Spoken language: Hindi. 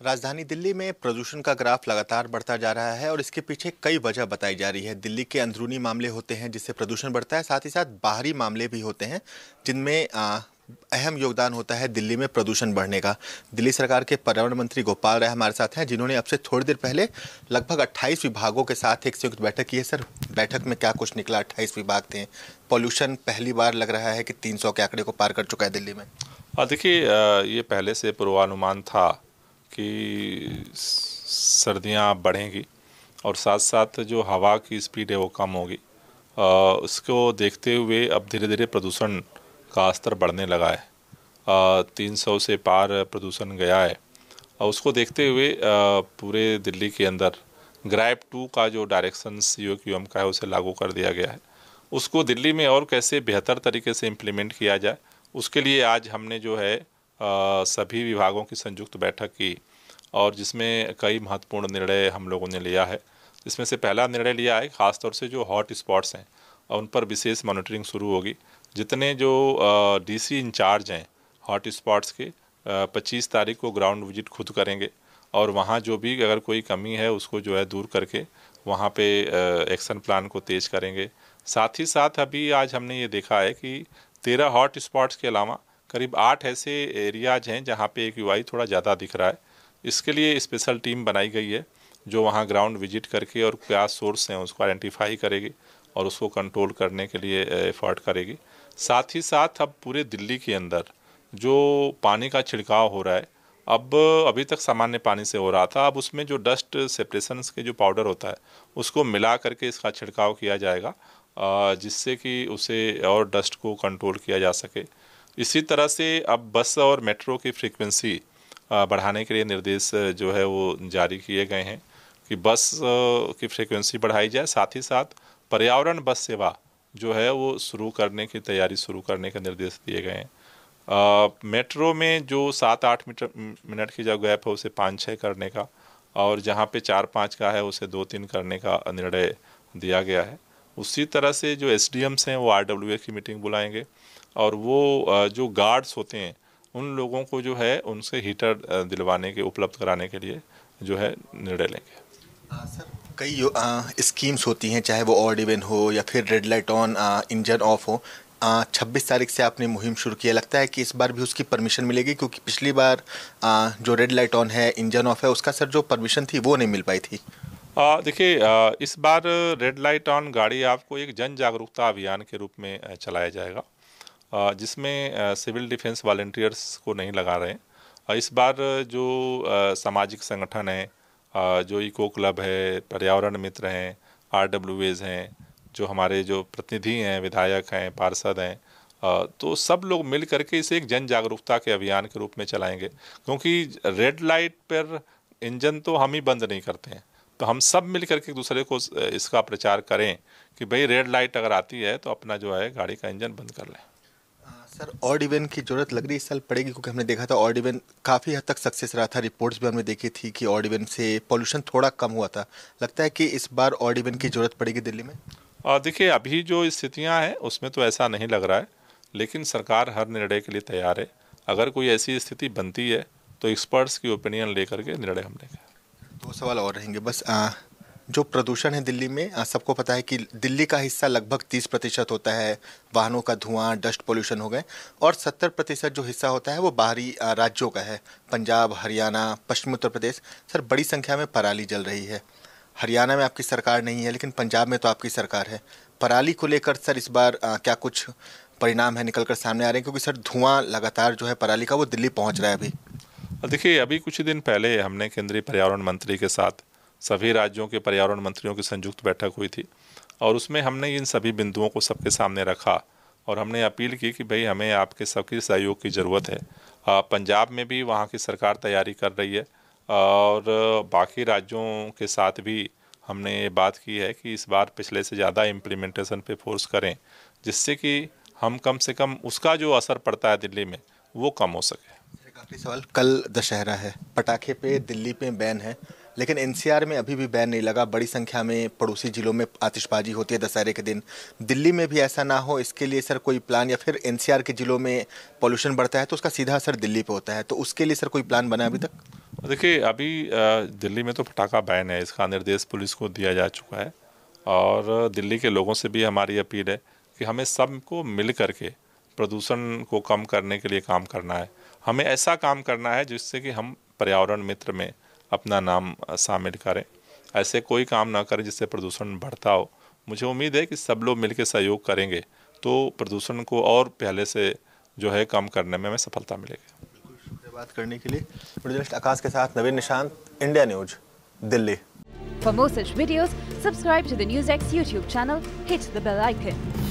राजधानी दिल्ली में प्रदूषण का ग्राफ लगातार बढ़ता जा रहा है और इसके पीछे कई वजह बताई जा रही है। दिल्ली के अंदरूनी मामले होते हैं जिससे प्रदूषण बढ़ता है, साथ ही साथ बाहरी मामले भी होते हैं जिनमें अहम योगदान होता है दिल्ली में प्रदूषण बढ़ने का। दिल्ली सरकार के पर्यावरण मंत्री गोपाल राय हमारे साथ हैं, जिन्होंने अब से थोड़ी देर पहले लगभग 28 विभागों के साथ एक संयुक्त बैठक की है। सर, बैठक में क्या कुछ निकला? 28 विभाग थे। पॉल्यूशन पहली बार लग रहा है कि 300 के आंकड़े को पार कर चुका है दिल्ली में। देखिए, ये पहले से पूर्वानुमान था कि सर्दियाँ बढ़ेंगी और साथ साथ जो हवा की स्पीड है वो कम होगी। उसको देखते हुए अब धीरे धीरे प्रदूषण का स्तर बढ़ने लगा है। 300 से पार प्रदूषण गया है और उसको देखते हुए पूरे दिल्ली के अंदर ग्रैब 2 का जो डायरेक्शन COQM का है उसे लागू कर दिया गया है। उसको दिल्ली में और कैसे बेहतर तरीके से इम्प्लीमेंट किया जाए, उसके लिए आज हमने जो है सभी विभागों की संयुक्त बैठक की और जिसमें कई महत्वपूर्ण निर्णय हम लोगों ने लिया है। इसमें से पहला निर्णय लिया है ख़ासतौर से जो हॉट स्पॉट्स हैं और उन पर विशेष मॉनिटरिंग शुरू होगी। जितने जो DC इंचार्ज हैं हॉट स्पॉट्स के 25 तारीख को ग्राउंड विजिट खुद करेंगे और वहाँ जो भी अगर कोई कमी है उसको जो है दूर करके वहाँ पे एक्शन प्लान को तेज करेंगे। साथ ही साथ अभी आज हमने ये देखा है कि 13 हॉट स्पॉट्स के अलावा करीब 8 ऐसे एरियाज हैं जहाँ पे AQI थोड़ा ज़्यादा दिख रहा है। इसके लिए स्पेशल टीम बनाई गई है जो वहाँ ग्राउंड विजिट करके और क्या सोर्स हैं उसको आइडेंटिफाई करेगी और उसको कंट्रोल करने के लिए एफर्ट करेगी। साथ ही साथ अब पूरे दिल्ली के अंदर जो पानी का छिड़काव हो रहा है, अब अभी तक सामान्य पानी से हो रहा था, अब उसमें जो डस्ट सेपरेशंस के जो पाउडर होता है उसको मिला करके इसका छिड़काव किया जाएगा जिससे कि उसे और डस्ट को कंट्रोल किया जा सके। इसी तरह से अब बस और मेट्रो की फ्रीक्वेंसी बढ़ाने के लिए निर्देश जो है वो जारी किए गए हैं कि बस की फ्रीक्वेंसी बढ़ाई जाए। साथ ही साथ पर्यावरण बस सेवा जो है वो शुरू करने की तैयारी शुरू करने के निर्देश दिए गए हैं। मेट्रो में जो 7-8 मिनट की जो गैप है उसे 5-6 करने का और जहाँ पे 4-5 का है उसे 2-3 करने का निर्णय दिया गया है। उसी तरह से जो SDMs हैं वो RWA की मीटिंग बुलाएंगे और वो जो गार्ड्स होते हैं उन लोगों को जो है उनसे हीटर दिलवाने के उपलब्ध कराने के लिए जो है निर्णय लेंगे। सर, कई स्कीम्स होती हैं, चाहे वो ऑड इवन हो या फिर red light on engine of हो। 26 तारीख से आपने मुहिम शुरू की है, लगता है कि इस बार भी उसकी परमिशन मिलेगी? क्योंकि पिछली बार जो रेड लाइट ऑन है, इंजन ऑफ है, उसका सर जो परमिशन थी वो नहीं मिल पाई थी। देखिए, इस बार रेड लाइट ऑन गाड़ी आपको एक जन जागरूकता अभियान के रूप में चलाया जाएगा जिसमें सिविल डिफेंस वॉलंटियर्स को नहीं लगा रहे हैं। इस बार जो सामाजिक संगठन है, जो इको क्लब है, पर्यावरण मित्र हैं, RWAs हैं, जो हमारे जो प्रतिनिधि हैं, विधायक हैं, पार्षद हैं, तो सब लोग मिल करके इसे एक जन जागरूकता के अभियान के रूप में चलाएंगे। क्योंकि रेड लाइट पर इंजन तो हम ही बंद नहीं करते हैं, तो हम सब मिल करके एक दूसरे को इसका प्रचार करें कि भाई रेड लाइट अगर आती है तो अपना जो है गाड़ी का इंजन बंद कर लें। सर, ऑड इवन की जरूरत लग रही इस साल पड़ेगी? क्योंकि हमने देखा था ऑड इवन काफ़ी हद तक सक्सेस रहा था। रिपोर्ट्स भी हमने देखी थी कि ऑड इवन से पॉल्यूशन थोड़ा कम हुआ था। लगता है कि इस बार ऑड इवन की जरूरत पड़ेगी दिल्ली में? देखिए, अभी जो स्थितियां हैं उसमें तो ऐसा नहीं लग रहा है, लेकिन सरकार हर निर्णय के लिए तैयार है। अगर कोई ऐसी स्थिति बनती है तो एक्सपर्ट्स की ओपिनियन लेकर के निर्णय हम लेंगे। 2 सवाल और रहेंगे बस। जो प्रदूषण है दिल्ली में, सबको पता है कि दिल्ली का हिस्सा लगभग 30% होता है वाहनों का धुआं, डस्ट पोल्यूशन हो गए, और 70% जो हिस्सा होता है वो बाहरी राज्यों का है, पंजाब, हरियाणा, पश्चिमी उत्तर प्रदेश। सर, बड़ी संख्या में पराली जल रही है। हरियाणा में आपकी सरकार नहीं है, लेकिन पंजाब में तो आपकी सरकार है। पराली को लेकर सर इस बार क्या कुछ परिणाम है निकल कर सामने आ रहे हैं? क्योंकि सर धुआं लगातार जो है पराली का वो दिल्ली पहुँच रहा है अभी। देखिए, अभी कुछ दिन पहले हमने केंद्रीय पर्यावरण मंत्री के साथ सभी राज्यों के पर्यावरण मंत्रियों की संयुक्त बैठक हुई थी और उसमें हमने इन सभी बिंदुओं को सबके सामने रखा और हमने अपील की कि भाई हमें आपके सबके सहयोग की ज़रूरत है। पंजाब में भी वहाँ की सरकार तैयारी कर रही है और बाकी राज्यों के साथ भी हमने ये बात की है कि इस बार पिछले से ज़्यादा इम्प्लीमेंटेशन पे फोर्स करें जिससे कि हम कम से कम उसका जो असर पड़ता है दिल्ली में वो कम हो सके। आखिरी सवाल, कल दशहरा है, पटाखे पे दिल्ली पे बैन है, लेकिन NCR में अभी भी बैन नहीं लगा। बड़ी संख्या में पड़ोसी जिलों में आतिशबाजी होती है दशहरे के दिन। दिल्ली में भी ऐसा ना हो, इसके लिए सर कोई प्लान, या फिर NCR के जिलों में पॉल्यूशन बढ़ता है तो उसका सीधा असर दिल्ली पे होता है, तो उसके लिए सर कोई प्लान बना है अभी तक? देखिए अभी दिल्ली में तो पटाखा बैन है, इसका निर्देश पुलिस को दिया जा चुका है और दिल्ली के लोगों से भी हमारी अपील है कि हमें सबको मिल करके प्रदूषण को कम करने के लिए काम करना है। हमें ऐसा काम करना है जिससे कि हम पर्यावरण मित्र में अपना नाम शामिल करें, ऐसे कोई काम ना करें जिससे प्रदूषण बढ़ता हो। मुझे उम्मीद है कि सब लोग मिलकर सहयोग करेंगे तो प्रदूषण को और पहले से जो है कम करने में हमें सफलता मिलेगी। शुक्रिया बात करने के लिए। जर्नलिस्ट आकाश के साथ Naveen Nishant, India News, Delhi. For more such videos, subscribe to the NewsX YouTube channel, hit the bell icon.